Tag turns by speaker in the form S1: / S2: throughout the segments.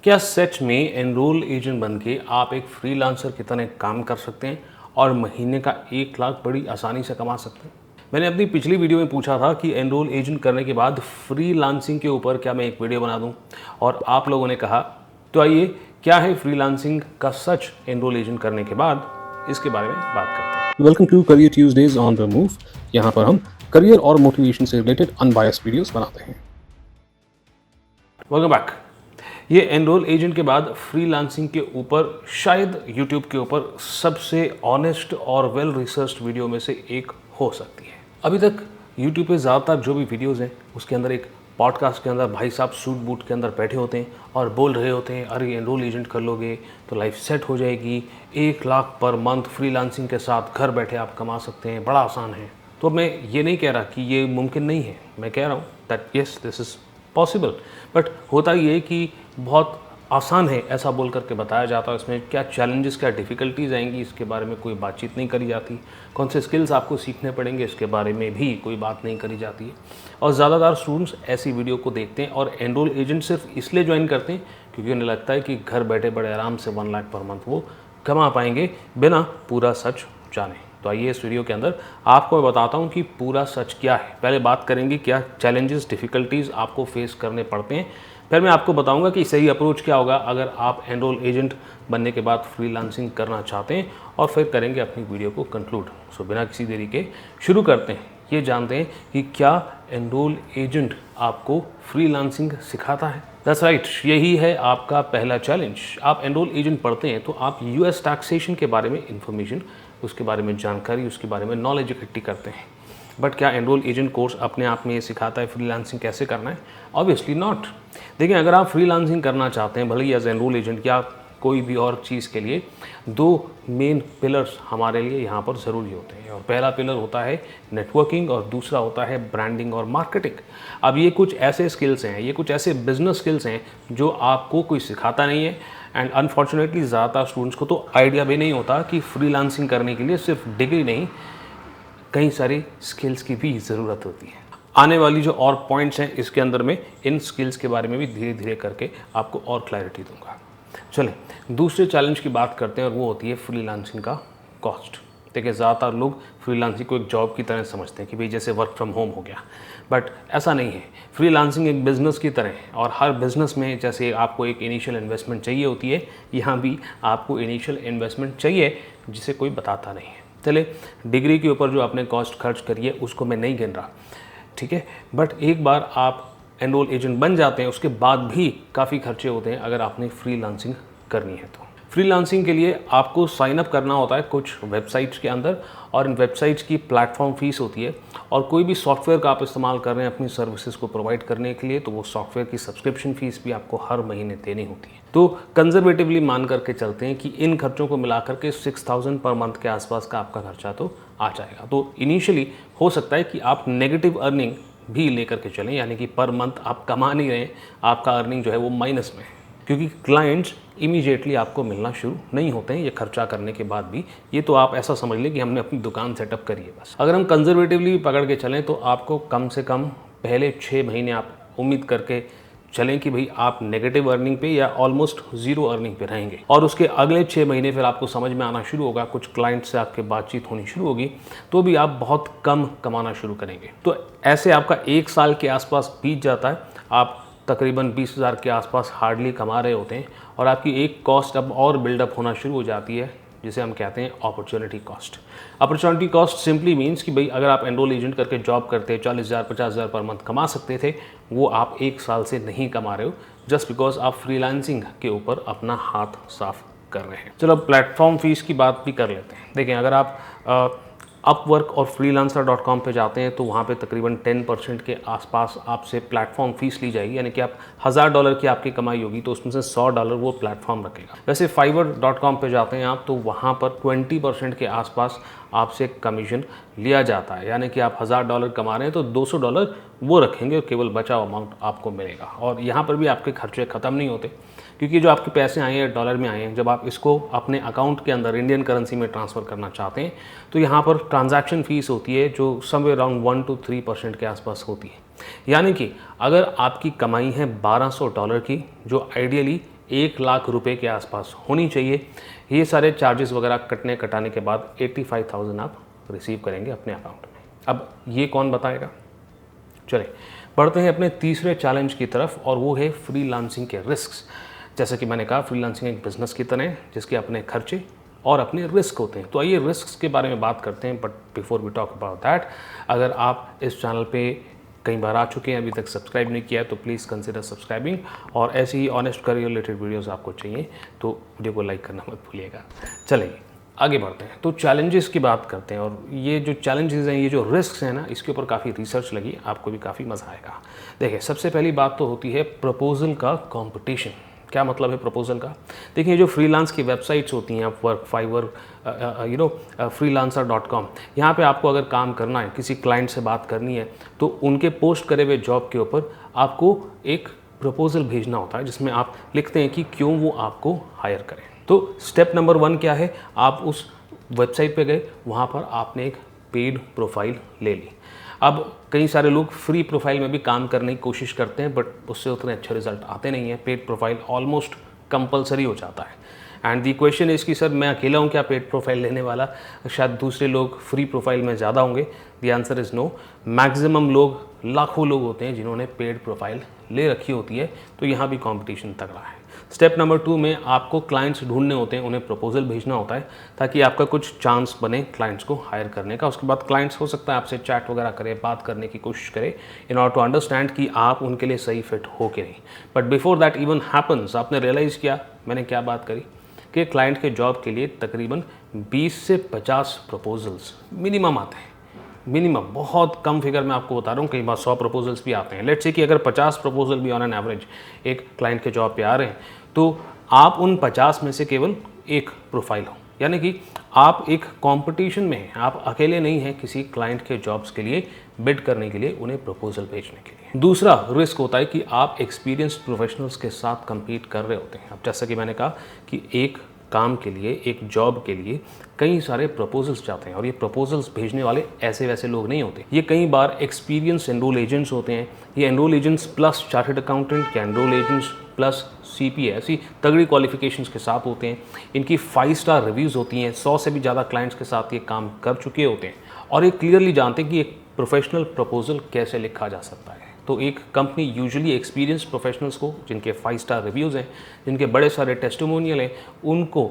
S1: क्या सच में enrol agent बन के आप एक फ्रीलांसर की तरह काम कर सकते हैं और महीने का 1 लाख बड़ी आसानी से कमा सकते हैं? मैंने अपनी पिछली वीडियो में पूछा था कि एनरोल एजेंट करने के बाद फ्रीलांसिंग के ऊपर क्या मैं एक वीडियो बना दूं, और आप लोगों ने कहा। तो आइए, क्या है फ्रीलांसिंग का सच एनरोल एजेंट करने के बाद, इसके बारे में बात करते हैं। Welcome to career Tuesdays on the move. यहाँ पर हम करियर और मोटिवेशन से रिलेटेड अनबायस्ड वीडियोस बनाते हैं। Welcome back. ये एनरोल एजेंट के बाद फ्रीलांसिंग के ऊपर शायद यूट्यूब के ऊपर सबसे ऑनेस्ट और वेल रिसर्च्ड वीडियो में से एक हो सकती है। अभी तक यूट्यूब पे ज़्यादातर जो भी वीडियोस हैं उसके अंदर एक पॉडकास्ट के अंदर भाई साहब सूट बूट के अंदर बैठे होते हैं और बोल रहे होते हैं, अरे एनरोल एजेंट कर लोगे तो लाइफ सेट हो जाएगी, 1 लाख पर मंथ फ्रीलांसिंग के साथ घर बैठे आप कमा सकते हैं, बड़ा आसान है। तो मैं ये नहीं कह रहा कि ये मुमकिन नहीं है, मैं कह रहा हूँ that yes this is possible. But होता ये कि बहुत आसान है ऐसा बोल करके बताया जाता है। इसमें क्या चैलेंजेस, क्या डिफ़िकल्टीज़ आएंगी, इसके बारे में कोई बातचीत नहीं करी जाती। कौन से स्किल्स आपको सीखने पड़ेंगे, इसके बारे में भी कोई बात नहीं करी जाती है। और ज़्यादातर स्टूडेंट्स ऐसी वीडियो को देखते हैं और एनरोल एजेंट सिर्फ इसलिए ज्वाइन करते हैं क्योंकि उन्हें लगता है कि घर बैठे बड़े आराम से 1 लाख पर मंथ वो कमा पाएंगे बिना पूरा सच जाने। तो आइए इस वीडियो के अंदर आपको मैं बताता हूँ कि पूरा सच क्या है। पहले बात करेंगे क्या चैलेंजेस, डिफ़िकल्टीज़ आपको फेस करने पड़ते हैं। फिर मैं आपको बताऊंगा कि सही अप्रोच क्या होगा अगर आप एनरोल एजेंट बनने के बाद फ्रीलांसिंग करना चाहते हैं, और फिर करेंगे अपनी वीडियो को कंक्लूड। सो बिना किसी देरी के शुरू करते हैं। ये जानते हैं कि क्या एनरोल एजेंट आपको फ्रीलांसिंग सिखाता है। दैट्स राइट, यही है आपका पहला चैलेंज। आप एनरोल एजेंट पढ़ते हैं तो आप यूएस टैक्सेशन के बारे में इंफॉर्मेशन, उसके बारे में जानकारी, उसके बारे में नॉलेज इकट्ठी करते हैं। बट क्या एनरोल एजेंट कोर्स अपने आप में ये सिखाता है फ्रीलांसिंग कैसे करना है? Obviously not. देखिए, अगर आप फ्रीलांसिंग करना चाहते हैं, भले ही एज एनरोल एजेंट या कोई भी और चीज़ के लिए, 2 मेन पिलर्स हमारे लिए यहाँ पर ज़रूरी होते हैं। और पहला पिलर होता है नेटवर्किंग और दूसरा होता है ब्रांडिंग और मार्केटिंग। अब ये कुछ ऐसे स्किल्स हैं, ये कुछ ऐसे बिजनेस स्किल्स हैं जो आपको कोई सिखाता नहीं है। एंड अनफॉर्चुनेटली ज़्यादातर स्टूडेंट्स को तो आइडिया भी नहीं होता कि फ्रीलांसिंग करने के लिए सिर्फ डिग्री नहीं, कई सारी स्किल्स की भी ज़रूरत होती है। आने वाली जो और पॉइंट्स हैं इसके अंदर में इन स्किल्स के बारे में भी धीरे धीरे करके आपको और क्लैरिटी दूंगा। चलें दूसरे चैलेंज की बात करते हैं, और वो होती है फ्रीलांसिंग का कॉस्ट। देखिए, ज़्यादातर लोग फ्रीलांसिंग को एक जॉब की तरह समझते हैं कि भाई जैसे वर्क फ्रॉम होम हो गया, बट ऐसा नहीं है। फ्रीलांसिंग एक बिज़नेस की तरह है, और हर बिज़नेस में जैसे आपको एक इनिशियल इन्वेस्टमेंट चाहिए होती है, यहाँ भी आपको इनिशियल इन्वेस्टमेंट चाहिए जिसे कोई बताता नहीं है। चले, डिग्री के ऊपर जो आपने कॉस्ट खर्च करी है उसको मैं नहीं गिन रहा, ठीक है। बट एक बार आप एनरोल एजेंट बन जाते हैं उसके बाद भी काफ़ी खर्चे होते हैं अगर आपने फ्रीलांसिंग करनी है तो। फ्रीलांसिंग के लिए आपको साइन अप करना होता है कुछ वेबसाइट्स के अंदर, और इन वेबसाइट्स की प्लेटफॉर्म फीस होती है। और कोई भी सॉफ्टवेयर का आप इस्तेमाल कर रहे हैं अपनी सर्विसेज को प्रोवाइड करने के लिए, तो वो सॉफ्टवेयर की सब्सक्रिप्शन फीस भी आपको हर महीने देनी होती है। तो कंजर्वेटिवली मान करके चलते हैं कि इन खर्चों को मिला करके 6000 पर मंथ के आसपास का आपका खर्चा तो आ जाएगा। तो इनिशियली हो सकता है कि आप नेगेटिव अर्निंग भी लेकर के चलें, यानी कि पर मंथ आप कमा नहीं रहे हैं, आपका अर्निंग जो है वो माइनस में है, क्योंकि क्लाइंट्स इमीडिएटली आपको मिलना शुरू नहीं होते हैं ये खर्चा करने के बाद भी। ये तो आप ऐसा समझ लें कि हमने अपनी दुकान सेटअप करी है बस। अगर हम कंजर्वेटिवली पकड़ के चलें तो आपको कम से कम पहले 6 महीने आप उम्मीद करके चलें कि भाई आप नेगेटिव अर्निंग पे या ऑलमोस्ट ज़ीरो अर्निंग पे रहेंगे, और उसके अगले 6 महीने फिर आपको समझ में आना शुरू होगा, कुछ क्लाइंट से आपके बातचीत होनी शुरू होगी, तो भी आप बहुत कम कमाना शुरू करेंगे। तो ऐसे आपका 1 साल के आसपास बीत जाता है, आप तकरीबन 20,000 के आसपास हार्डली कमा रहे होते हैं, और आपकी एक कॉस्ट अब और बिल्डअप होना शुरू हो जाती है जिसे हम कहते हैं opportunity cost. Opportunity cost simply means कि भाई अगर आप एनरोल एजेंट करके जॉब करते 40,000 50,000 पर मंथ कमा सकते थे, वो आप 1 साल से नहीं कमा रहे हो, जस्ट बिकॉज आप फ्रीलांसिंग के ऊपर अपना हाथ साफ कर रहे हैं। चलो, प्लेटफॉर्म फीस की बात भी कर लेते हैं। देखें, अगर आप अपवर्क और freelancer.com पे जाते हैं तो वहाँ पे तकरीबन 10% के आसपास आपसे प्लेटफॉर्म फीस ली जाएगी, यानी कि आप $1000 की आपकी कमाई होगी तो उसमें से $100 वो प्लेटफॉर्म रखेगा। वैसे fiverr.com पे जाते हैं आप तो वहाँ पर 20% के आसपास आपसे कमीशन लिया जाता है, यानी कि आप $1000 कमा रहे हैं तो $200 वो रखेंगे और केवल बचा हुआ अमाउंट आपको मिलेगा। और यहाँ पर भी आपके खर्चे ख़त्म नहीं होते, क्योंकि जो आपके पैसे आए हैं डॉलर में आए हैं, जब आप इसको अपने अकाउंट के अंदर इंडियन करेंसी में ट्रांसफ़र करना चाहते हैं तो यहाँ पर ट्रांजैक्शन फ़ीस होती है जो समवेयर अराउंड 1 to 3% के आसपास होती है। यानी कि अगर आपकी कमाई है $1200 की, जो आइडियली 1,00,000 रुपए के आसपास होनी चाहिए। ये सारे चार्जेस वगैरह कटाने के बाद 85,000 आप रिसीव करेंगे अपने अकाउंट में। अब ये कौन बताएगा? चलिए बढ़ते हैं अपने तीसरे चैलेंज की तरफ, और वो है फ्रीलांसिंग के रिस्क्स। जैसे कि मैंने कहा, फ्रीलांसिंग एक बिजनेस की तरह है जिसके अपने खर्चे और अपने रिस्क होते हैं। तो आइए रिस्क्स के बारे में बात करते हैं। But before we talk about that, अगर आप इस चैनल पे कई बार आ चुके हैं, अभी तक सब्सक्राइब नहीं किया है, तो प्लीज़ कंसिडर सब्सक्राइबिंग। और ऐसी ही ऑनेस्ट करियर रिलेटेड वीडियोस आपको चाहिए तो वीडियो को लाइक करना मत भूलिएगा। चलिए आगे बढ़ते हैं। तो चैलेंजेस की बात करते हैं, और ये जो चैलेंजेस हैं, ये जो रिस्क हैं ना, इसके ऊपर काफ़ी रिसर्च लगी, आपको भी काफ़ी मज़ा आएगा। देखिए, सबसे पहली बात तो होती है प्रपोजल का कंपटीशन। क्या मतलब है प्रपोजल का? देखिए, जो फ्रीलांस की वेबसाइट्स होती हैं, अपवर्क, फाइवर, freelancer.com, यहाँ पे आपको अगर काम करना है, किसी क्लाइंट से बात करनी है, तो उनके पोस्ट करे हुए जॉब के ऊपर आपको एक प्रपोजल भेजना होता है जिसमें आप लिखते हैं कि क्यों वो आपको हायर करें। तो स्टेप नंबर 1 क्या है? आप उस वेबसाइट पे गए, वहाँ पर आपने एक पेड प्रोफाइल ले ली। अब कई सारे लोग फ्री प्रोफाइल में भी काम करने की कोशिश करते हैं, बट उससे उतने अच्छे रिजल्ट आते नहीं हैं। पेड प्रोफाइल ऑलमोस्ट कंपलसरी हो जाता है। एंड दी क्वेश्चन इज़ कि सर मैं अकेला हूँ क्या पेड प्रोफाइल लेने वाला? शायद दूसरे लोग फ्री प्रोफाइल में ज़्यादा होंगे। The answer is no. Maximum लोग, लाखों लोग होते हैं जिन्होंने पेड प्रोफाइल ले रखी होती है। तो यहाँ भी कॉम्पिटिशन तगड़ा है। स्टेप नंबर 2 में आपको क्लाइंट्स ढूंढने होते हैं, उन्हें प्रपोजल भेजना होता है ताकि आपका कुछ चांस बने क्लाइंट्स को हायर करने का। उसके बाद क्लाइंट्स हो सकता है आपसे चैट वगैरह करे, बात करने की कोशिश करे इन ऑर्डर टू अंडरस्टैंड कि आप उनके लिए सही फिट हो कि नहीं। But before that even happens, आपने रियलाइज़ किया मैंने क्या बात करी कि क्लाइंट के जॉब के लिए तकरीबन 20 से 50 प्रपोजल्स मिनिमम आते हैं। मिनिमम, बहुत कम फिगर मैं आपको बता रहा हूँ, कई बार 100 प्रपोजल्स भी आते हैं। लेट्स से कि अगर 50 प्रपोजल भी ऑन एन एवरेज एक क्लाइंट के जॉब पे आ रहे हैं, तो आप उन 50 में से केवल एक प्रोफाइल हो, यानी कि आप एक कंपटीशन में हैं। आप अकेले नहीं हैं किसी क्लाइंट के जॉब्स के लिए बिड करने के लिए, उन्हें प्रपोजल भेजने के लिए। दूसरा रिस्क होता है कि आप एक्सपीरियंस्ड प्रोफेशनल्स के साथ compete कर रहे होते हैं। अब जैसा कि मैंने कहा कि एक काम के लिए, एक जॉब के लिए कई सारे प्रपोजल्स जाते हैं, और ये प्रपोजल्स भेजने वाले ऐसे वैसे लोग नहीं होते। ये कई बार एक्सपीरियंस एनरोल एजेंट्स होते हैं। ये enrol agents plus chartered accountant या एनरोल एजेंट्स प्लस CPA, ऐसी तगड़ी क्वालिफिकेशंस के साथ होते हैं। इनकी 5 स्टार रिव्यूज़ होती हैं। 100 से भी ज़्यादा क्लाइंट्स के साथ ये काम कर चुके होते हैं, और ये क्लियरली जानते हैं कि एक प्रोफेशनल प्रपोजल कैसे लिखा जा सकता है। तो एक कंपनी यूजुअली एक्सपीरियंस्ड प्रोफेशनल्स को, जिनके 5 स्टार रिव्यूज़ हैं, जिनके बड़े सारे टेस्टिमोनियल हैं, उनको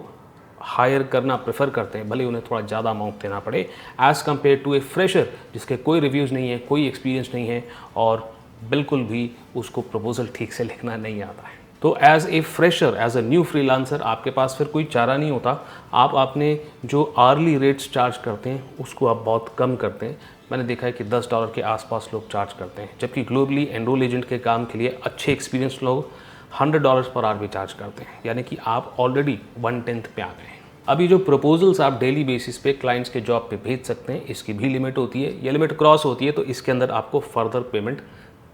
S1: हायर करना प्रेफर करते हैं, भले उन्हें थोड़ा ज़्यादा अमाउंट देना पड़े, as compare to a fresher जिसके कोई रिव्यूज़ नहीं है, कोई एक्सपीरियंस नहीं है, और बिल्कुल भी उसको प्रपोजल ठीक से लिखना नहीं आता है। तो as a fresher, as a new freelancer, आपके पास फिर कोई चारा नहीं होता। आप अपने जो आर्ली रेट्स चार्ज करते हैं उसको आप बहुत कम करते हैं। मैंने देखा है कि $10 के आसपास लोग चार्ज करते हैं, जबकि ग्लोबली एनरोल एजेंट के काम के लिए अच्छे एक्सपीरियंस लोग $100 पर आवर भी चार्ज करते हैं, यानी कि आप ऑलरेडी 1/10 पे आ गए हैं। अभी जो प्रपोजल्स आप डेली बेसिस पे क्लाइंट्स के जॉब पे भेज सकते हैं, इसकी भी लिमिट होती है। ये लिमिट क्रॉस होती है तो इसके अंदर आपको फर्दर पेमेंट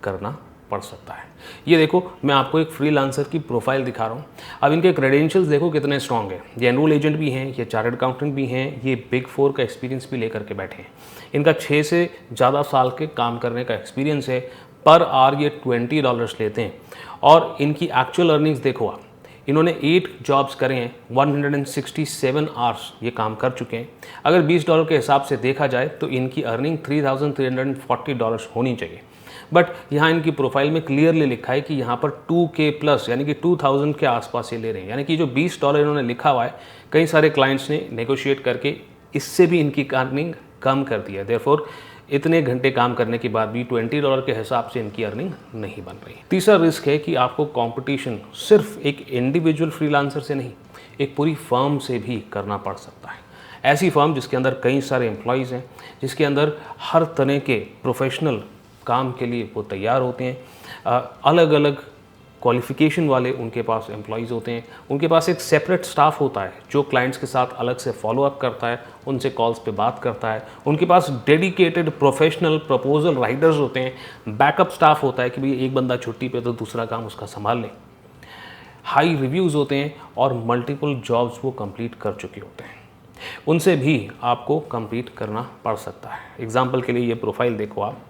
S1: करना पड़ सकता है। ये देखो, मैं आपको एक फ्रीलांसर की प्रोफाइल दिखा रहा हूँ। अब इनके क्रेडेंशियल्स देखो कितने स्ट्रॉन्ग हैं। ये एनरोल एजेंट भी हैं, ये चार्टर्ड अकाउंटेंट भी हैं, ये बिग 4 का एक्सपीरियंस भी लेकर के बैठे हैं। इनका 6 से ज़्यादा साल के काम करने का एक्सपीरियंस है। पर आवर ये $20 लेते हैं, और इनकी एक्चुअल अर्निंग्स देखो आप। इन्होंने 8 जॉब्स करे हैं, 167 आवर्स ये काम कर चुके हैं। अगर $20 के हिसाब से देखा जाए तो इनकी अर्निंग $3,340 होनी चाहिए। बट यहाँ इनकी प्रोफाइल में क्लियरली लिखा है कि यहाँ पर 2K प्लस, यानी कि 2000 के आसपास ये ले रहे हैं। यानी कि जो $20 इन्होंने लिखा हुआ है, कई सारे क्लाइंट्स ने नेगोशिएट करके इससे भी इनकी अर्निंग कम कर दी है। देयरफॉर इतने घंटे काम करने के बाद भी $20 के हिसाब से इनकी अर्निंग नहीं बन रही। तीसरा रिस्क है कि आपको कंपटीशन सिर्फ एक इंडिविजुअल फ्रीलांसर से नहीं, एक पूरी फर्म से भी करना पड़ सकता है। ऐसी फर्म जिसके अंदर कई सारे एम्प्लॉयज़ हैं, जिसके अंदर हर तरह के प्रोफेशनल काम के लिए वो तैयार होते हैं। अलग अलग क्वालिफ़िकेशन वाले उनके पास एम्प्लॉयज़ होते हैं। उनके पास एक सेपरेट स्टाफ होता है जो क्लाइंट्स के साथ अलग से फॉलो अप करता है, उनसे कॉल्स पे बात करता है। उनके पास डेडिकेटेड प्रोफेशनल प्रपोजल राइटर्स होते हैं। बैकअप स्टाफ होता है कि भाई एक बंदा छुट्टी पे तो दूसरा काम उसका संभाल ले। हाई रिव्यूज़ होते हैं और मल्टीपल जॉब्स वो कंप्लीट कर चुके होते हैं। उनसे भी आपको कंप्लीट करना पड़ सकता है। एग्जाम्पल के लिए ये प्रोफाइल देखो आप।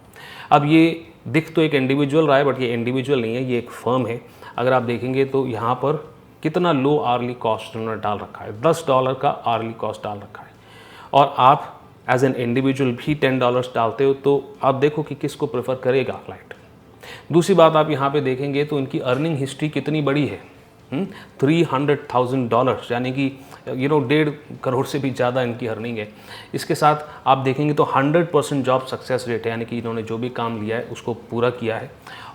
S1: अब ये दिख तो एक इंडिविजुअल रहा है, बट ये इंडिविजुअल नहीं है, ये एक फर्म है। अगर आप देखेंगे तो यहाँ पर कितना लो आर्ली कॉस्ट उन्होंने डाल रखा है, $10 का आर्ली कॉस्ट डाल रखा है, और आप एज एन इंडिविजुअल भी $10 डालते हो, तो आप देखो कि किसको प्रेफर करेगा क्लाइंट। दूसरी बात आप यहाँ पे देखेंगे तो इनकी अर्निंग हिस्ट्री कितनी बड़ी है, $300,000, यानी कि 1.5 करोड़ से भी ज़्यादा इनकी अर्निंग है। इसके साथ आप देखेंगे तो 100% जॉब सक्सेस रेट है, यानी कि इन्होंने जो भी काम लिया है उसको पूरा किया है।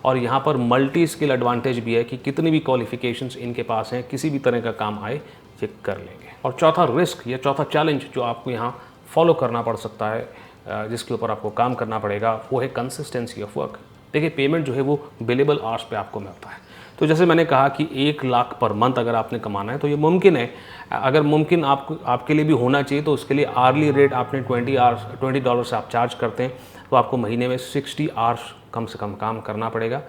S1: और यहाँ पर मल्टी स्किल एडवांटेज भी है कि कितनी भी क्वालिफिकेशंस इनके पास हैं, किसी भी तरह का काम आए ये कर लेंगे। और चौथा रिस्क या चौथा चैलेंज जो आपको यहाँ फॉलो करना पड़ सकता है, जिसके ऊपर आपको काम करना पड़ेगा, वो है कंसिस्टेंसी ऑफ वर्क। देखिए पेमेंट जो है वो बिलेबल आवर्स पे आपको मिलता है। तो जैसे मैंने कहा कि 1 लाख पर मंथ अगर आपने कमाना है तो ये मुमकिन है। अगर मुमकिन आपके लिए भी होना चाहिए तो उसके लिए आर्ली रेट आपने $20 से आप चार्ज करते हैं तो आपको महीने में 60 आवर्स कम से कम काम करना पड़ेगा,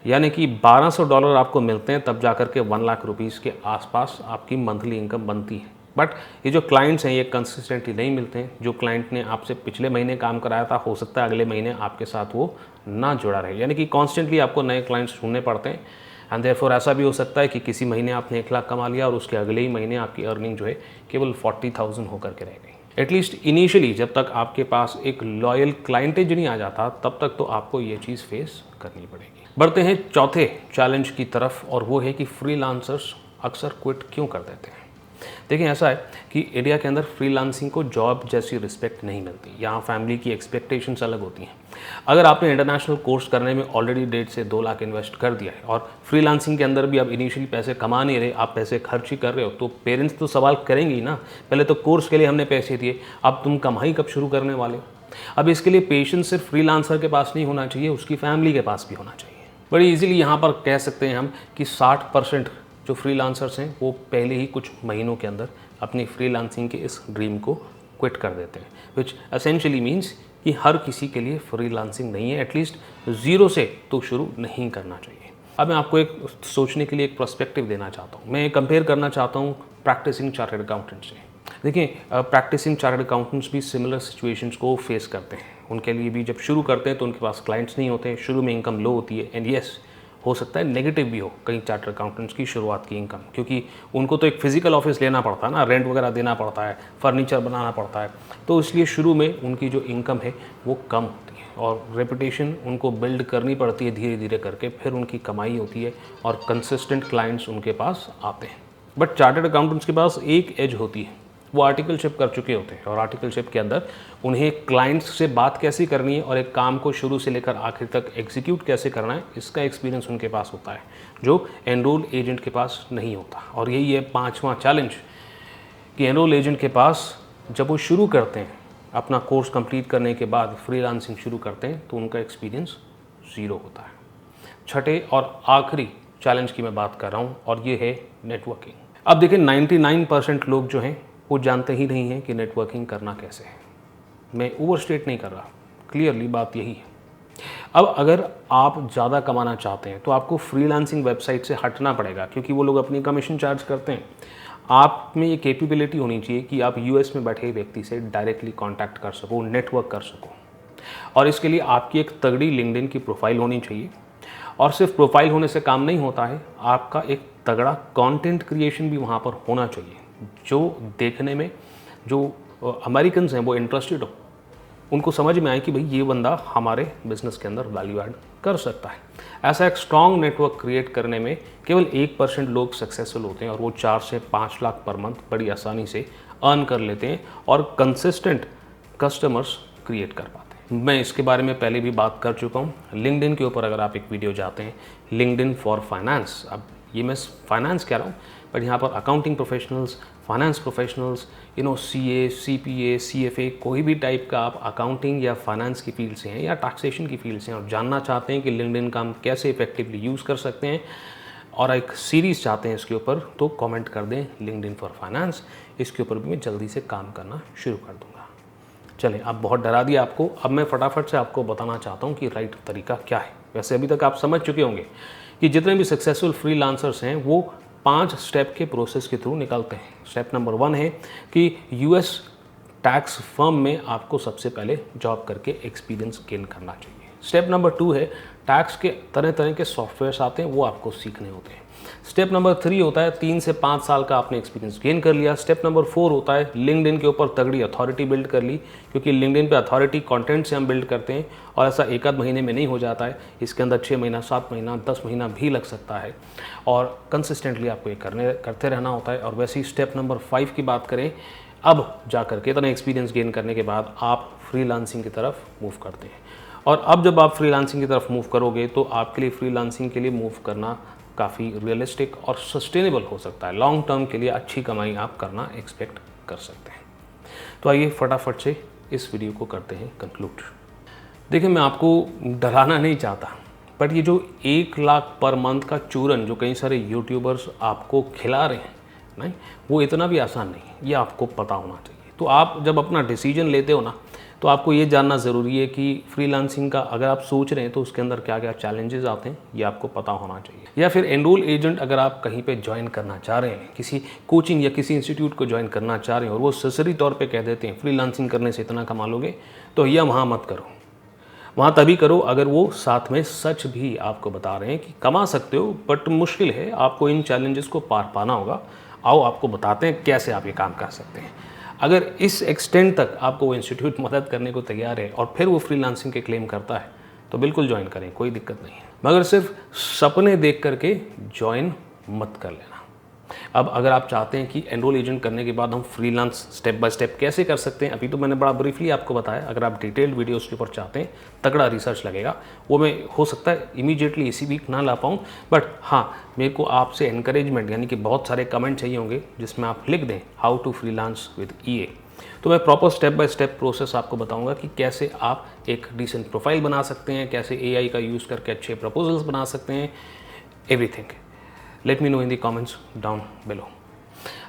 S1: यानी कि $1200 आपको मिलते हैं, तब जाकर के 1 लाख रुपीज़ के आसपास आपकी मंथली इनकम बनती है। बट ये जो क्लाइंट्स हैं ये कंसिस्टेंटली नहीं मिलते हैं। जो क्लाइंट ने आपसे पिछले महीने काम कराया था, हो सकता है अगले महीने आपके साथ वो ना जुड़ा रहे, यानी कि कॉन्स्टेंटली आपको नए क्लाइंट्स ढूंढने पड़ते हैं। एंड देयरफॉर ऐसा भी हो सकता है कि किसी महीने आपने 1 लाख कमा लिया और उसके अगले ही महीने आपकी अर्निंग जो है केवल 40,000 होकर के रह गई। एटलीस्ट इनिशियली जब तक आपके पास एक लॉयल क्लाइंटेज नहीं आ जाता तब तक तो आपको ये चीज़ फेस करनी पड़ेगी। बढ़ते हैं चौथे चैलेंज की तरफ, और वो है कि फ्रीलांसर्स अक्सर क्विट क्यों कर देते हैं। देखिए ऐसा है कि इंडिया के अंदर फ्रीलांसिंग को जॉब जैसी रिस्पेक्ट नहीं मिलती। यहाँ फैमिली की एक्सपेक्टेशंस अलग होती हैं। अगर आपने इंटरनेशनल कोर्स करने में ऑलरेडी 1.5 से 2 लाख इन्वेस्ट कर दिया है और फ्रीलांसिंग के अंदर भी आप इनिशियली पैसे कमा नहीं रहे, आप पैसे खर्च ही कर रहे हो, तो पेरेंट्स तो सवाल करेंगे ही ना, पहले तो कोर्स के लिए हमने पैसे दिए, अब तुम कमाई कब शुरू करने वाले हो। अब इसके लिए पेशेंस सिर्फ फ्रीलांसर के पास नहीं होना चाहिए, उसकी फैमिली के पास भी होना चाहिए। बड़ी ईजिली यहाँ पर कह सकते हैं हम कि 60% जो फ्रीलांसर्स हैं वो पहले ही कुछ महीनों के अंदर अपनी फ्रीलांसिंग के इस ड्रीम को क्विट कर देते हैं, विच एसेंशियली मीन्स कि हर किसी के लिए फ्रीलांसिंग नहीं है, एटलीस्ट 0 से तो शुरू नहीं करना चाहिए। अब मैं आपको एक सोचने के लिए एक पर्सपेक्टिव देना चाहता हूँ। मैं कंपेयर करना चाहता हूँ प्रैक्टिसिंग चार्टर्ड अकाउंटेंट से। देखिए प्रैक्टिसिंग चार्टर्ड अकाउंटेंट्स भी सिमिलर सिचुएशंस को फेस करते हैं। उनके लिए भी जब शुरू करते हैं तो उनके पास क्लाइंट्स नहीं होते हैं, शुरू में इनकम लो होती है, एंड येस हो सकता है नेगेटिव भी हो कई चार्टर्ड अकाउंटेंट्स की शुरुआत की इनकम, क्योंकि उनको तो एक फिजिकल ऑफिस लेना पड़ता है ना, रेंट वगैरह देना पड़ता है, फर्नीचर बनाना पड़ता है, तो इसलिए शुरू में उनकी जो इनकम है वो कम होती है और रेपुटेशन उनको बिल्ड करनी पड़ती है धीरे धीरे करके, फिर उनकी कमाई होती है और कंसिस्टेंट क्लाइंट्स उनके पास आते हैं। बट चार्टर्ड अकाउंटेंट्स के पास एक एज होती है, वो आर्टिकलशिप कर चुके होते हैं और आर्टिकलशिप के अंदर उन्हें क्लाइंट्स से बात कैसे करनी है और एक काम को शुरू से लेकर आखिर तक एग्जीक्यूट कैसे करना है, इसका एक्सपीरियंस उनके पास होता है, जो एनरोल एजेंट के पास नहीं होता। और यही है 5वां चैलेंज कि एनरोल एजेंट के पास जब वो शुरू करते हैं अपना कोर्स कंप्लीट करने के बाद फ्रीलांसिंग शुरू करते हैं तो उनका एक्सपीरियंस 0 होता है। छठे और आखिरी चैलेंज की मैं बात कर रहा हूँ और ये है नेटवर्किंग। अब देखिए 99% लोग जो हैं वो जानते ही नहीं हैं कि नेटवर्किंग करना कैसे है। मैं ओवरस्टेट नहीं कर रहा, क्लियरली बात यही है। अब अगर आप ज़्यादा कमाना चाहते हैं तो आपको फ्रीलांसिंग वेबसाइट से हटना पड़ेगा, क्योंकि वो लोग अपनी कमीशन चार्ज करते हैं। आप में ये कैपेबिलिटी होनी चाहिए कि आप यूएस में बैठे व्यक्ति से डायरेक्टली कांटेक्ट कर सको, नेटवर्क कर सको, और इसके लिए आपकी एक तगड़ी लिंक्डइन की प्रोफाइल होनी चाहिए। और सिर्फ प्रोफाइल होने से काम नहीं होता है, आपका एक तगड़ा कंटेंट क्रिएशन भी वहाँ पर होना चाहिए, जो देखने में जो अमेरिकन्स हैं वो इंटरेस्टेड हो, उनको समझ में आए कि भाई ये बंदा हमारे बिजनेस के अंदर वैल्यू ऐड कर सकता है। ऐसा एक स्ट्रॉन्ग नेटवर्क क्रिएट करने में केवल 1% लोग सक्सेसफुल होते हैं और वो 4 से 5 लाख पर मंथ बड़ी आसानी से अर्न कर लेते हैं और कंसिस्टेंट कस्टमर्स क्रिएट कर पाते हैं। मैं इसके बारे में पहले भी बात कर चुका हूँ। लिंक्डइन के ऊपर अगर आप एक वीडियो जाते हैं, लिंक्डइन फॉर फाइनेंस, अब ये मैं फाइनेंस कह रहा हूँ बट यहाँ पर accounting professionals, finance professionals, CA, CPA, CFA, कोई भी टाइप का आप अकाउंटिंग या फाइनेंस की फील्ड से हैं या टैक्सेशन की फील्ड से हैं और जानना चाहते हैं कि लिंक्डइन का हम कैसे इफेक्टिवली यूज़ कर सकते हैं और एक सीरीज़ चाहते हैं इसके ऊपर, तो कमेंट कर दें लिंक्डइन फॉर फाइनेंस। इसके ऊपर भी मैं जल्दी से काम करना शुरू कर दूँगा। चलें, अब बहुत डरा दिया आपको, अब मैं फटाफट से आपको बताना चाहता हूँ कि राइट तरीका क्या है। वैसे अभी तक आप समझ चुके होंगे कि जितने भी सक्सेसफुल फ्रीलांसर्स हैं वो 5 स्टेप के प्रोसेस के थ्रू निकलते हैं। स्टेप नंबर 1 है कि US टैक्स फर्म में आपको सबसे पहले जॉब करके एक्सपीरियंस गेन करना चाहिए। स्टेप नंबर 2 है टैक्स के तरह तरह के सॉफ्टवेयर्स आते हैं, वो आपको सीखने होते हैं। स्टेप नंबर 3 होता है 3 से 5 साल का आपने एक्सपीरियंस गेन कर लिया। स्टेप नंबर 4 होता है लिंक्डइन के ऊपर तगड़ी अथॉरिटी बिल्ड कर ली, क्योंकि लिंक्डइन पे अथॉरिटी कंटेंट से हम बिल्ड करते हैं और ऐसा एक आध महीने में नहीं हो जाता है, इसके अंदर 6 महीना, 7 महीना, 10 महीना भी लग सकता है और कंसिस्टेंटली आपको ये करते रहना होता है। और वैसे ही स्टेप नंबर 5 की बात करें, अब जा कर के इतना एक्सपीरियंस गेन करने के बाद आप फ्रीलांसिंग की तरफ मूव करते हैं। और अब जब आप फ्रीलांसिंग की तरफ मूव करोगे तो आपके लिए फ्रीलांसिंग के लिए मूव करना काफ़ी रियलिस्टिक और सस्टेनेबल हो सकता है। लॉन्ग टर्म के लिए अच्छी कमाई आप करना एक्सपेक्ट कर सकते हैं। तो आइए फटाफट से इस वीडियो को करते हैं कंक्लूड। देखिए, मैं आपको डराना नहीं चाहता, बट ये जो 1 लाख पर मंथ का चूरन जो कई सारे यूट्यूबर्स आपको खिला रहे हैं, नहीं, वो इतना भी आसान नहीं है, ये आपको पता होना चाहिए। तो आप जब अपना डिसीजन लेते हो ना, तो आपको ये जानना ज़रूरी है कि फ्रीलांसिंग का अगर आप सोच रहे हैं तो उसके अंदर क्या क्या चैलेंजेस आते हैं, ये आपको पता होना चाहिए। या फिर एनरोल एजेंट अगर आप कहीं पे ज्वाइन करना चाह रहे हैं, किसी कोचिंग या किसी इंस्टीट्यूट को ज्वाइन करना चाह रहे हैं और वो ससरी तौर पे कह देते हैं फ्रीलांसिंग करने से इतना कमा लोगे, तो यह वहाँ मत करो। वहाँ तभी करो अगर वो साथ में सच भी आपको बता रहे हैं कि कमा सकते हो, बट मुश्किल है, आपको इन चैलेंजेस को पार पाना होगा। आओ आपको बताते हैं कैसे आप ये काम कर सकते हैं। अगर इस एक्सटेंट तक आपको वो इंस्टीट्यूट मदद करने को तैयार है और फिर वो फ्रीलांसिंग के क्लेम करता है, तो बिल्कुल ज्वाइन करें, कोई दिक्कत नहीं है। मगर सिर्फ सपने देख करके ज्वाइन मत कर लेना। अब अगर आप चाहते हैं कि एनरोल एजेंट करने के बाद हम फ्रीलांस स्टेप बाय स्टेप कैसे कर सकते हैं, अभी तो मैंने बड़ा ब्रीफली आपको बताया। अगर आप डिटेल्ड वीडियोस के ऊपर चाहते हैं, तगड़ा रिसर्च लगेगा, वो मैं हो सकता है इमीडिएटली इसी वीक ना ला पाऊँ, बट हाँ, मेरे को आपसे एनकरेजमेंट यानी कि बहुत सारे कमेंट चाहिए होंगे जिसमें आप लिख दें हाउ टू फ्रीलांस विद ईए। तो मैं proper step by step process आपको बताऊंगा कि कैसे आप एक डिसेंट प्रोफाइल बना सकते हैं, कैसे एआई का यूज़ करके अच्छे प्रपोजल्स बना सकते हैं, everything. Let me know in the comments down below.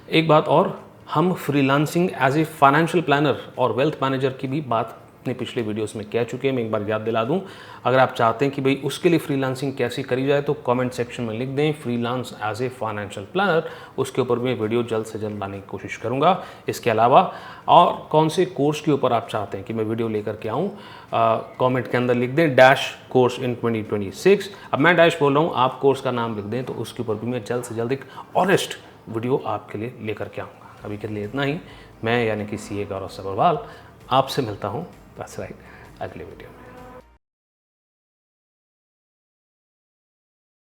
S1: एक बात और, हम freelancing as a financial planner और वेल्थ मैनेजर की भी बात अपने पिछले वीडियोस में कह चुके हैं। मैं एक बार याद दिला दूं, अगर आप चाहते हैं कि भाई उसके लिए फ्रीलांसिंग कैसी करी जाए तो कमेंट सेक्शन में लिख दें freelance as a financial planner. उसके ऊपर मैं वीडियो जल्द से जल्द लाने की कोशिश करूंगा। इसके अलावा और कौन से कोर्स के ऊपर आप चाहते हैं कि मैं वीडियो लेकर के आऊँ, कमेंट के अंदर लिख दें डैश कोर्स इन 2026। अब मैं डैश बोल रहा हूँ, आप कोर्स का नाम लिख दें, तो उसके ऊपर भी मैं जल्द से जल्द एक ऑनेस्ट वीडियो आपके लिए लेकर के आऊँगा। अभी के लिए इतना ही। मैं यानी कि CA गौरव सब्रवाल आपसे मिलता हूँ अगले वीडियो में।